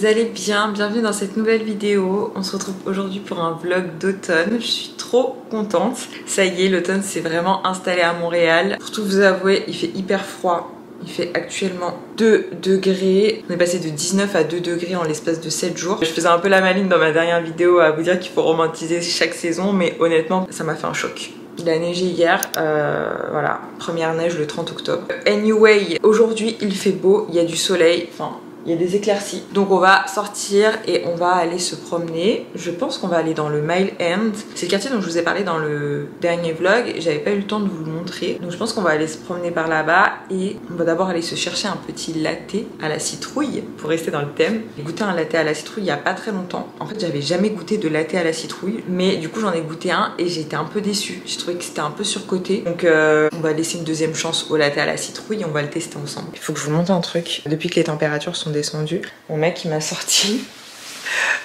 vous allez bien, bienvenue dans cette nouvelle vidéo. On se retrouve aujourd'hui pour un vlog d'automne. Je suis trop contente. Ça y est, l'automne s'est vraiment installé à Montréal. Pour tout vous avouer, il fait hyper froid. Il fait actuellement 2 degrés. On est passé de 19 à 2 degrés en l'espace de 7 jours. Je faisais un peu la maline dans ma dernière vidéo à vous dire qu'il faut romantiser chaque saison, mais honnêtement, ça m'a fait un choc. Il a neigé hier, voilà, première neige le 30 octobre. Anyway, aujourd'hui il fait beau, il y a du soleil, enfin il y a des éclaircies. Donc on va sortir et on va aller se promener. Je pense qu'on va aller dans le Mile End. C'est le quartier dont je vous ai parlé dans le dernier vlog. J'avais pas eu le temps de vous le montrer. Donc je pense qu'on va aller se promener par là-bas. Et on va d'abord aller se chercher un petit latte à la citrouille. Pour rester dans le thème. J'ai goûté un latte à la citrouille il y a pas très longtemps. En fait j'avais jamais goûté de latte à la citrouille. Mais du coup j'en ai goûté un et j'ai été un peu déçue. J'ai trouvé que c'était un peu surcoté. Donc on va laisser une deuxième chance au latte à la citrouille et on va le tester ensemble. Il faut que je vous montre un truc. Depuis que les températures sont descendu. Mon mec il m'a sorti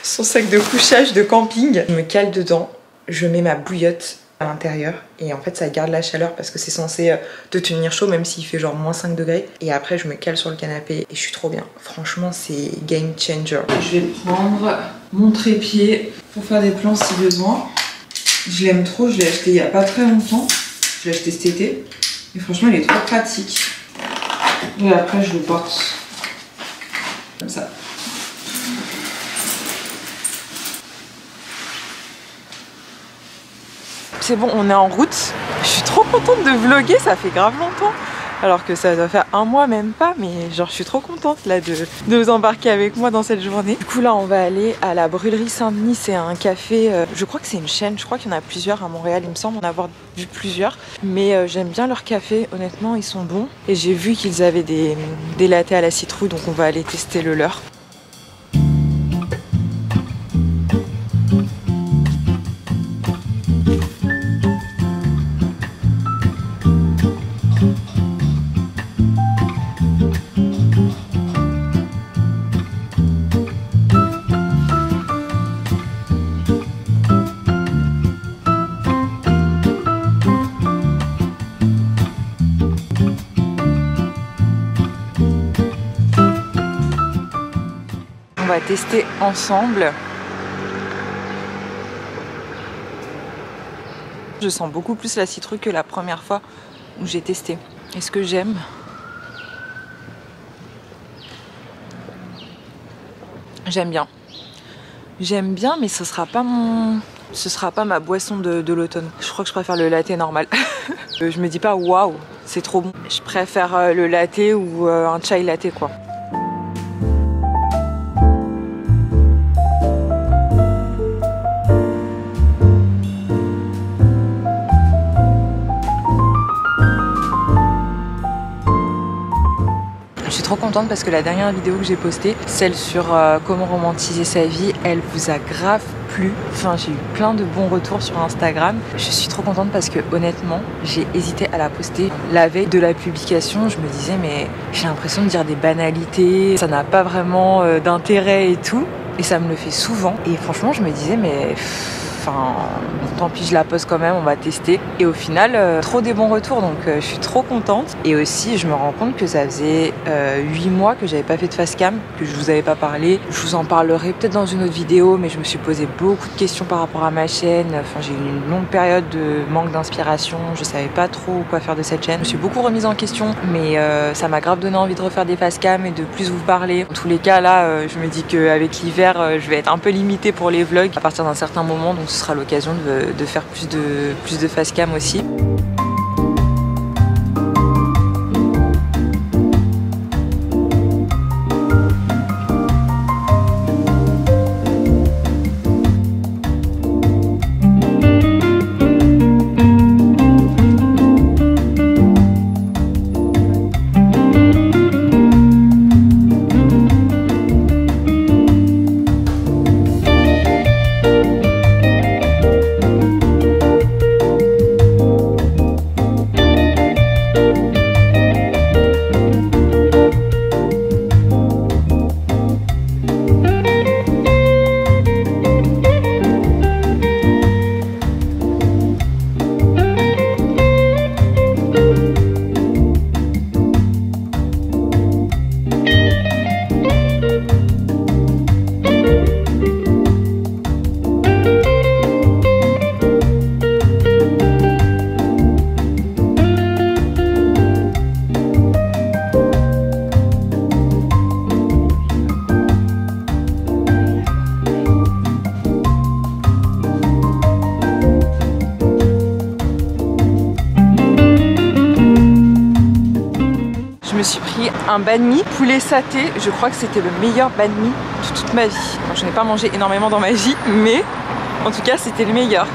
son sac de couchage de camping. Je me cale dedans, je mets ma bouillotte à l'intérieur et en fait ça garde la chaleur parce que c'est censé te tenir chaud même s'il fait genre moins 5 degrés. Et après je me cale sur le canapé et je suis trop bien. Franchement c'est game changer. Je vais prendre mon trépied pour faire des plans si besoin. Je l'aime trop, je l'ai acheté il y a pas très longtemps. Je l'ai acheté cet été et franchement il est trop pratique. Et après je le porte comme ça. C'est bon, on est en route. Je suis trop contente de vlogger, ça fait grave longtemps. Alors que ça doit faire un mois, même pas, mais genre je suis trop contente là de vous embarquer avec moi dans cette journée. Du coup là on va aller à la brûlerie Saint-Denis, c'est un café, je crois que c'est une chaîne, je crois qu'il y en a plusieurs à Montréal, il me semble en avoir vu plusieurs. Mais j'aime bien leur café, honnêtement ils sont bons. Et j'ai vu qu'ils avaient des lattés à la citrouille, donc on va aller tester le leur. On va tester ensemble. Je sens beaucoup plus la citrouille que la première fois où j'ai testé. Est-ce que j'aime? J'aime bien. J'aime bien, mais ce sera pas ma boisson de l'automne. Je crois que je préfère le latte normal. Je me dis pas waouh, c'est trop bon. Je préfère le latte ou un chai latte quoi. Je suis trop contente parce que la dernière vidéo que j'ai postée, celle sur comment romantiser sa vie, elle vous a grave plu. Enfin, j'ai eu plein de bons retours sur Instagram. Je suis trop contente parce que honnêtement, j'ai hésité à la poster la veille de la publication. Je me disais mais j'ai l'impression de dire des banalités, ça n'a pas vraiment d'intérêt et tout. Et ça me le fait souvent. Et franchement, je me disais mais... Enfin, tant pis, je la pose quand même, on va tester. Et au final, trop des bons retours, donc je suis trop contente. Et aussi, je me rends compte que ça faisait 8 mois que j'avais pas fait de face cam, que je vous avais pas parlé. Je vous en parlerai peut-être dans une autre vidéo, mais je me suis posé beaucoup de questions par rapport à ma chaîne. Enfin, j'ai eu une longue période de manque d'inspiration, je savais pas trop quoi faire de cette chaîne. Je me suis beaucoup remise en question, mais ça m'a grave donné envie de refaire des face cam et de plus vous parler. En tous les cas, là, je me dis qu'avec l'hiver, je vais être un peu limitée pour les vlogs à partir d'un certain moment, donc ce sera l'occasion de faire plus de face cam aussi. pris un banh mi poulet saté. Je crois que c'était le meilleur banh mi de toute ma vie. Je n'ai pas mangé énormément dans ma vie, mais en tout cas c'était le meilleur.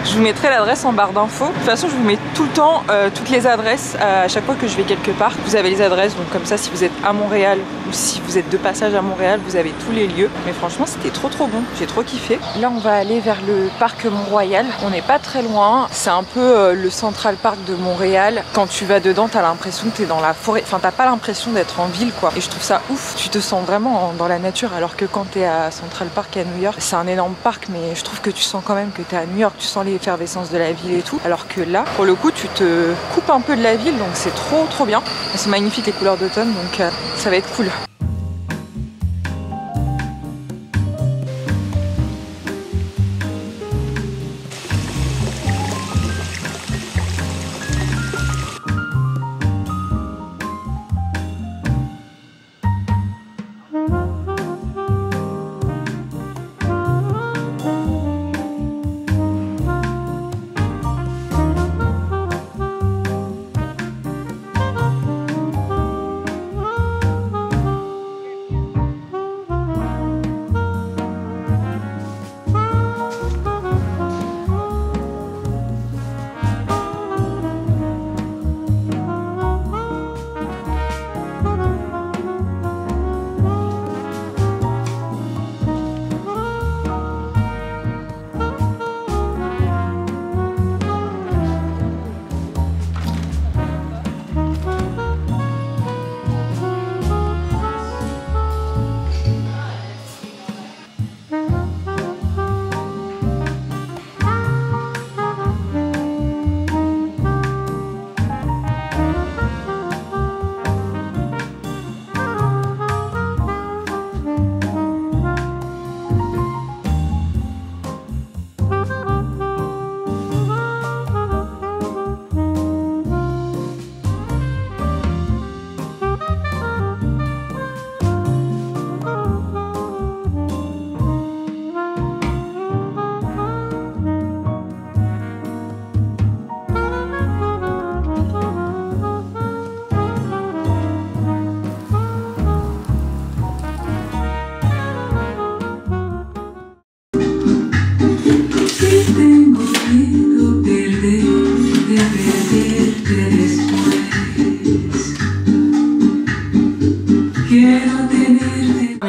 Je vous mettrai l'adresse en barre d'infos. De toute façon, je vous mets tout le temps toutes les adresses à chaque fois que je vais quelque part. Vous avez les adresses, donc comme ça, si vous êtes à Montréal ou si vous êtes de passage à Montréal, vous avez tous les lieux. Mais franchement, c'était trop bon. J'ai trop kiffé. Là, on va aller vers le parc Mont-Royal. On n'est pas très loin. C'est un peu le Central Park de Montréal. Quand tu vas dedans, t'as l'impression que t'es dans la forêt. Enfin, t'as pas l'impression d'être en ville, quoi. Et je trouve ça ouf. Tu te sens vraiment dans la nature, alors que quand t'es à Central Park à New York, c'est un énorme parc, mais je trouve que tu sens quand même que t'es à New York. Tu sens l'effervescence de la ville et tout, alors que là pour le coup tu te coupes un peu de la ville, donc c'est trop bien. C'est magnifique les couleurs d'automne, donc ça va être cool.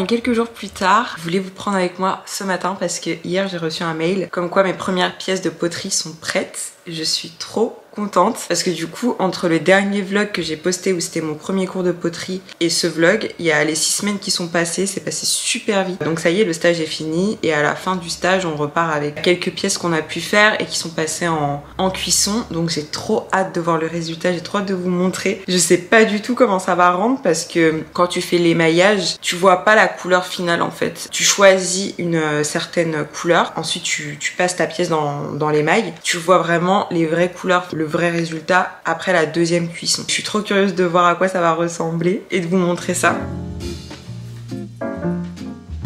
Quelques jours plus tard, je voulais vous prendre avec moi ce matin parce que hier j'ai reçu un mail comme quoi mes premières pièces de poterie sont prêtes. Je suis trop contente parce que du coup entre le dernier vlog que j'ai posté où c'était mon premier cours de poterie et ce vlog, il y a les 6 semaines qui sont passées, c'est passé super vite. Donc ça y est, le stage est fini et à la fin du stage on repart avec quelques pièces qu'on a pu faire et qui sont passées en cuisson. Donc j'ai trop hâte de voir le résultat, j'ai trop hâte de vous montrer. Je sais pas du tout comment ça va rendre parce que quand tu fais l'émaillage, tu vois pas la couleur finale en fait. Tu choisis une certaine couleur, ensuite tu passes ta pièce dans l'émail, tu vois vraiment les vraies couleurs, le vrai résultat après la deuxième cuisson. Je suis trop curieuse de voir à quoi ça va ressembler et de vous montrer ça.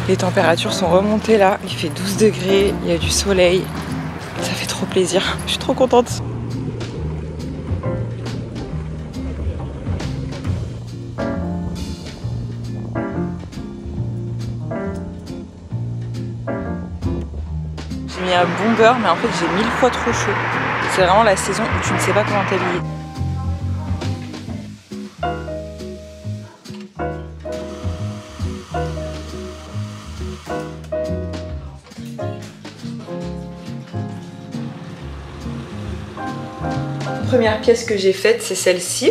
Les températures sont remontées là, il fait 12 degrés, il y a du soleil, ça fait trop plaisir, je suis trop contente. J'ai mis un bon beurre, mais en fait j'ai 1000 fois trop chaud. C'est vraiment la saison où tu ne sais pas comment t'habiller. La première pièce que j'ai faite, c'est celle-ci.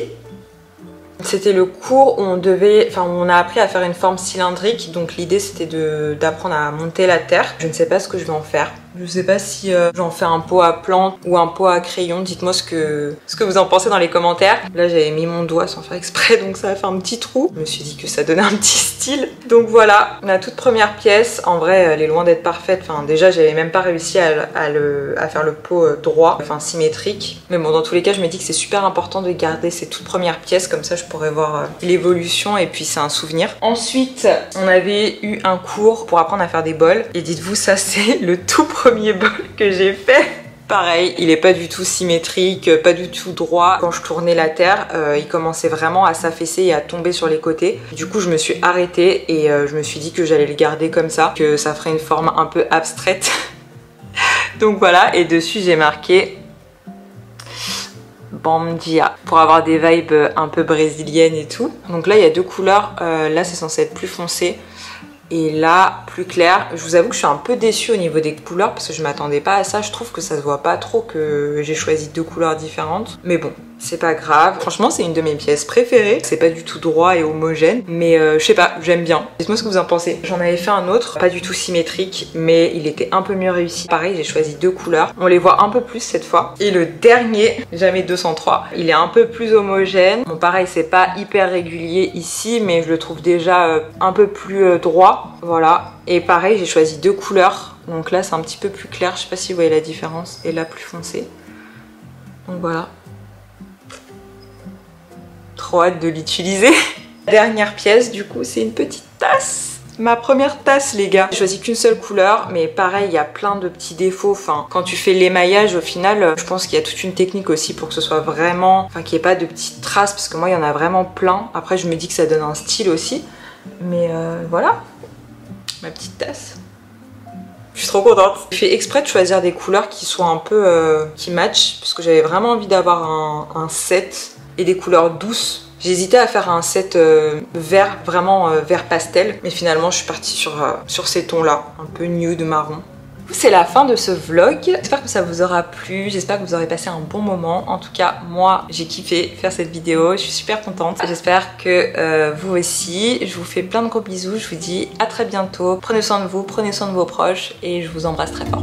C'était le cours où on a appris à faire une forme cylindrique, donc l'idée c'était d'apprendre à monter la terre. Je ne sais pas ce que je vais en faire. Je sais pas si j'en fais un pot à plantes ou un pot à crayon. Dites-moi ce que vous en pensez dans les commentaires. Là j'avais mis mon doigt sans faire exprès, donc ça a fait un petit trou. Je me suis dit que ça donnait un petit style. Donc voilà, la toute première pièce. En vrai elle est loin d'être parfaite. Enfin déjà j'avais même pas réussi à faire le pot droit, enfin symétrique. Mais bon, dans tous les cas je me dis que c'est super important de garder ces toutes premières pièces, comme ça je pourrais voir l'évolution et puis c'est un souvenir. Ensuite on avait eu un cours pour apprendre à faire des bols et dites-vous, ça c'est le tout premier bol que j'ai fait. Pareil, il est pas du tout symétrique, pas du tout droit. Quand je tournais la terre, il commençait vraiment à s'affaisser et à tomber sur les côtés. Du coup, je me suis arrêtée et je me suis dit que j'allais le garder comme ça, que ça ferait une forme un peu abstraite. Donc voilà, et dessus j'ai marqué Bom Dia pour avoir des vibes un peu brésiliennes et tout. Donc là, il y a deux couleurs. Là, c'est censé être plus foncé. Et là, plus clair. Je vous avoue que je suis un peu déçue au niveau des couleurs parce que je m'attendais pas à ça. Je trouve que ça se voit pas trop que j'ai choisi deux couleurs différentes. Mais bon, c'est pas grave. Franchement, c'est une de mes pièces préférées. C'est pas du tout droit et homogène. Mais je sais pas, j'aime bien. Dites-moi ce que vous en pensez. J'en avais fait un autre, pas du tout symétrique, mais il était un peu mieux réussi. Pareil, j'ai choisi deux couleurs. On les voit un peu plus cette fois. Et le dernier, jamais 203, il est un peu plus homogène. Bon, pareil, c'est pas hyper régulier ici, mais je le trouve déjà un peu plus droit. Voilà, et pareil j'ai choisi deux couleurs, donc là c'est un petit peu plus clair, je sais pas si vous voyez la différence, et là plus foncé. Donc voilà, trop hâte de l'utiliser. Dernière pièce du coup, c'est une petite tasse. Ma première tasse les gars. J'ai choisi qu'une seule couleur, mais pareil il y a plein de petits défauts. Enfin, quand tu fais l'émaillage au final, je pense qu'il y a toute une technique aussi pour que ce soit vraiment, enfin qu'il n'y ait pas de petites traces, parce que moi il y en a vraiment plein. Après je me dis que ça donne un style aussi, mais voilà. Ma petite tasse. Je suis trop contente. J'ai fait exprès de choisir des couleurs qui soient un peu qui matchent, parce que j'avais vraiment envie d'avoir un set et des couleurs douces. J'hésitais à faire un set vert, vraiment vert pastel, mais finalement je suis partie sur ces tons là, un peu nude marron. C'est la fin de ce vlog. J'espère que ça vous aura plu, j'espère que vous aurez passé un bon moment. En tout cas, moi, j'ai kiffé faire cette vidéo, je suis super contente. J'espère que vous aussi. Je vous fais plein de gros bisous, je vous dis à très bientôt. Prenez soin de vous, prenez soin de vos proches et je vous embrasse très fort.